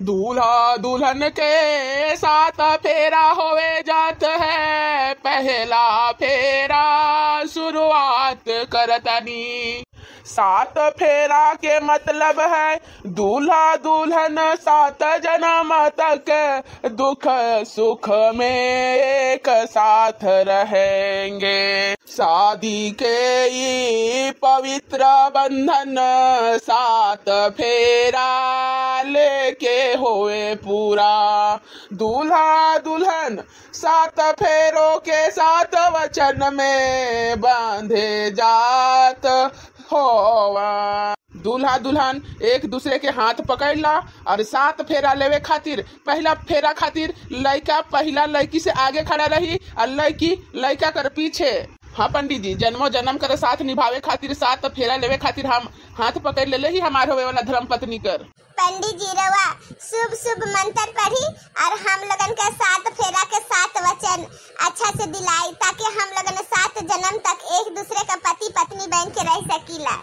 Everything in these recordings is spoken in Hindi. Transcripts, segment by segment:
दूल्हा दुल्हन के साथ फेरा होवे जात है, पहला फेरा शुरुआत करतनी। सात फेरा के मतलब है दूल्हा दुल्हन 7 जन्म तक दुख सुख में एक साथ रहेंगे। शादी के ये पवित्र बंधन 7 फेरा लेके होए पूरा। दूल्हा दुल्हन 7 फेरों के 7 वचन में बांधे जात होवा। दूल्हा दुल्हन एक दूसरे के हाथ पकड़ला और 7 फेरा लेवे खातिर पहला फेरा खातिर लड़का पहला लड़की से आगे खड़ा रही और लड़की लड़का कर पीछे। हाँ पंडित जी, जन्मों जन्म कर साथ निभावे खातिर 7 फेरा लेवे खातिर हम हाथ पकड़ ले ही हमारे होवे वाला धर्म पत्नी कर। पंडित जी रवा शुभ शुभ मंत्र पढ़ी और हम लोगन का 7 फेरा के 7 वचन अच्छा से दिलाई, ताकि हम लोगन 7 जन्म तक एक दूसरे का पति पत्नी बन के रह सकीला।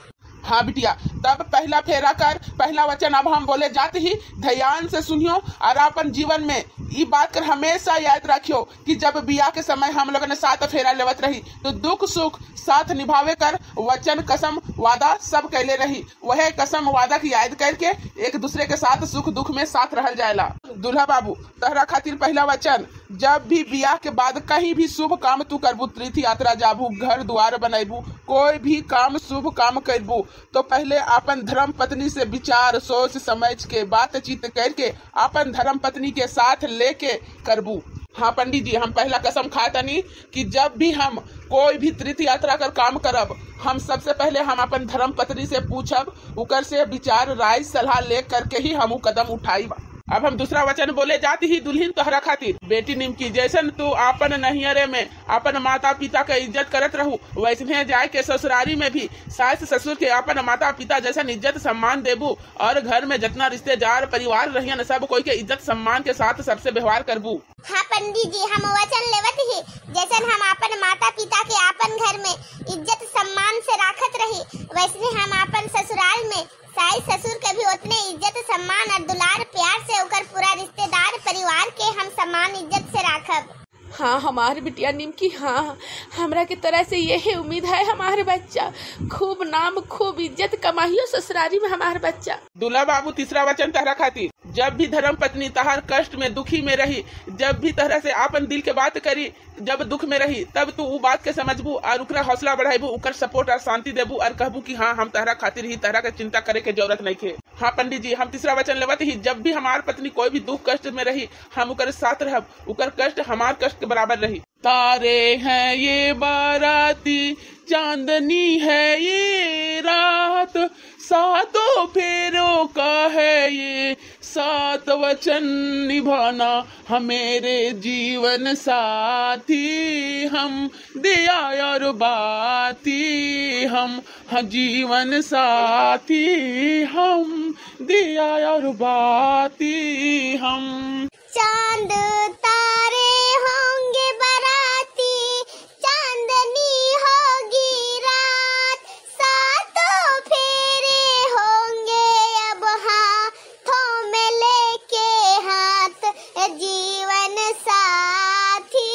हाँ बिटिया, तब पहला फेरा कर पहला वचन अब हम बोले जाते ही ध्यान से सुनियो और अपन जीवन में ये बात कर हमेशा याद रखियो कि जब बियाह के समय हम लोगों ने 7 फेरा लेवत रही तो दुख सुख साथ निभावे कर वचन कसम वादा सब कैले रही। वह कसम वादा की याद करके एक दूसरे के साथ सुख दुख में साथ रहल जाएला। दूल्हा बाबू तहरा खातिर पहला वचन, जब भी बियाह के बाद कहीं भी शुभ काम तू करबू, तीर्थ यात्रा जाबू, घर द्वार बनाबू, कोई भी काम शुभ काम करबू तो पहले अपन धर्म पत्नी से विचार सोच समझ के बातचीत करके अपन धर्म पत्नी के साथ लेके करबू। हाँ पंडित जी, हम पहला कसम खातनी कि जब भी हम कोई भी तीर्थ यात्रा कर काम करब, हम सबसे पहले हम अपन धर्म पत्नी से पूछब, उकर से विचार राय सलाह ले करके ही हम कदम उठाई। अब हम दूसरा वचन बोले जाती ही दुल्हन तोहरा खातिर बेटी निमकी, जैसन तू अपन नैहरे में अपन माता पिता का इज्जत करत रहू, वैसने जाए के ससुरारी में भी सास ससुर के अपन माता पिता जैसन इज्जत सम्मान देबू और घर में जितना रिश्तेदार परिवार रहियन सब कोई के इज्जत सम्मान के साथ सबसे व्यवहार करबू। हाँ पंडित जी, हम वचन लेवत ही जैसन हम अपन माता पिता के अपन घर में इज्जत सम्मान से राखत रही, वैसने हम अपन ससुराल में सास ससुर के भी उतने इज्जत सम्मान और दुलार प्यार से ओकर पूरा रिश्तेदार परिवार के हम सम्मान इज्जत से राखब। हाँ हमारे बिटिया निमकी, हाँ हमरा की तरह से यही उम्मीद है हमारे बच्चा खूब नाम खूब इज्जत कमाइयो ससुरारी में हमारे बच्चा। दूल्हा बाबू तीसरा वचन तहरा खातिर, जब भी धर्म पत्नी तहार कष्ट में दुखी में रही, जब भी तरह से आपन दिल के बात करी, जब दुख में रही तब तू वो बात के समझबू और उकरा हौसला बढ़ाबू, उकर सपोर्ट और शांति देबू और कहबू कि हाँ हम तहरा खातिर ही तरह के चिंता करे के जरूरत नहीं थे। हाँ पंडित जी, हम तीसरा वचन लेवत ही जब भी हमार पत्नी कोई भी दुख कष्ट में रही हम उकर साथ रहब, उकर कष्ट हमार कष्ट के बराबर रही। तारे हैं ये बाराती, चांदनी है ये रात, 7 फेरों का है ये 7 वचन निभाना, हम मेरे जीवन साथी, हम दिया और बाती, हम जीवन साथी, हम दिया और बाती, हम। चांद तारे होंगे बाराती, चांदनी होगी रात, 7 फेरे होंगे अब हाथों में लेके हाथ, जीवन साथी,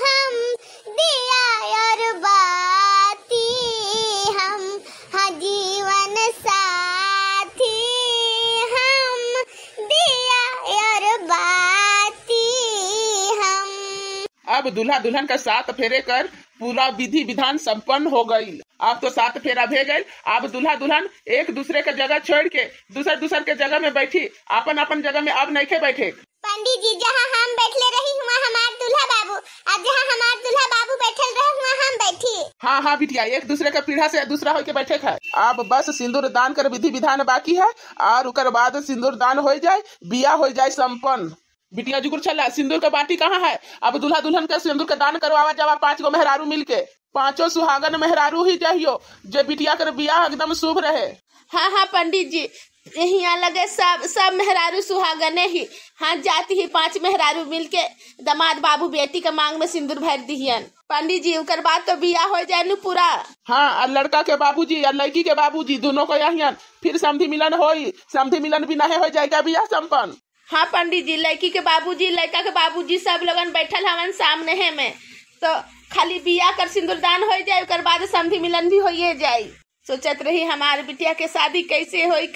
हम दिया और बाती, हम जीवन साथी, हम दिया और बाती, हम। अब दूल्हा दुल्हन का 7 फेरे कर पूरा विधि विधान संपन्न हो गई। अब तो 7 फेरा भे गए। अब दूल्हा दुल्हन एक दूसरे के जगह छोड़ के दूसर के जगह में बैठी, अपन अपन जगह में अब नहीं के बैठे। पंडित जी, जहाँ हम बैठले रही हुआ हमार दूल्हा बाबू, अब जहाँ हमार दूल्हा बाबू बैठल रहे हुआ हम बैठी। हाँ हाँ बिटिया, एक दूसरे के पीढ़ा से दूसरा होके बैठे है। अब बस सिंदूर दान कर विधि विधान बाकी है और उकर बाद सिंदूर दान हो जाए, बिया हो जाए संपन्न। बिटिया जुगुर चला, सिंदूर का बाटी कहाँ है? अब दूल्हा दुल्हन का सिंदूर का दान करवावा जावा 5 गो मेहरारू मिलके, 5 सुहागन मेहरारू ही चाहिए जो बिटिया कर बिया एकदम शुभ रहे। हाँ हाँ पंडित जी, यहाँ लगे सब मेहरारू सुहागने ही हाथ जाती ही 5 मेहरारू मिलके दामाद बाबू बेटी के मांग में सिंदूर भर दिहन। पंडित जी उनकर बाद तो बिया हो जाए नु पूरा। हाँ, और लड़का के बाबूजी और लड़की के बाबूजी दोनों को यहाँ फिर समधी मिलन होई। समधी मिलन भी नहीं हो जाएगा बिया संपन्न। हाँ पंडित जी, लड़की के बाबूजी लड़का के बाबूजी सब लोगन बैठल हवन सामने है में, तो खाली बिया कर सिंदूरदान हो जाए, उकर बाद समधी मिलन भी होइए जाए। सोचत रही हमारे बिटिया के शादी कैसे होई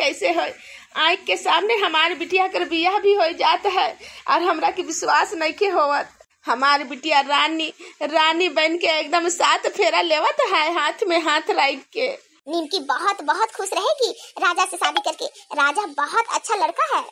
आँख के सामने हमारे बिटिया कर बिया भी हो जाता है और हमरा के विश्वास नहीं के होवत। हमारी बिटिया रानी बन के एकदम 7 फेरा लेवत है हाथ में हाथ रख के। निमकी बहुत बहुत खुश रहेगी राजा से शादी करके। राजा बहुत अच्छा लड़का है।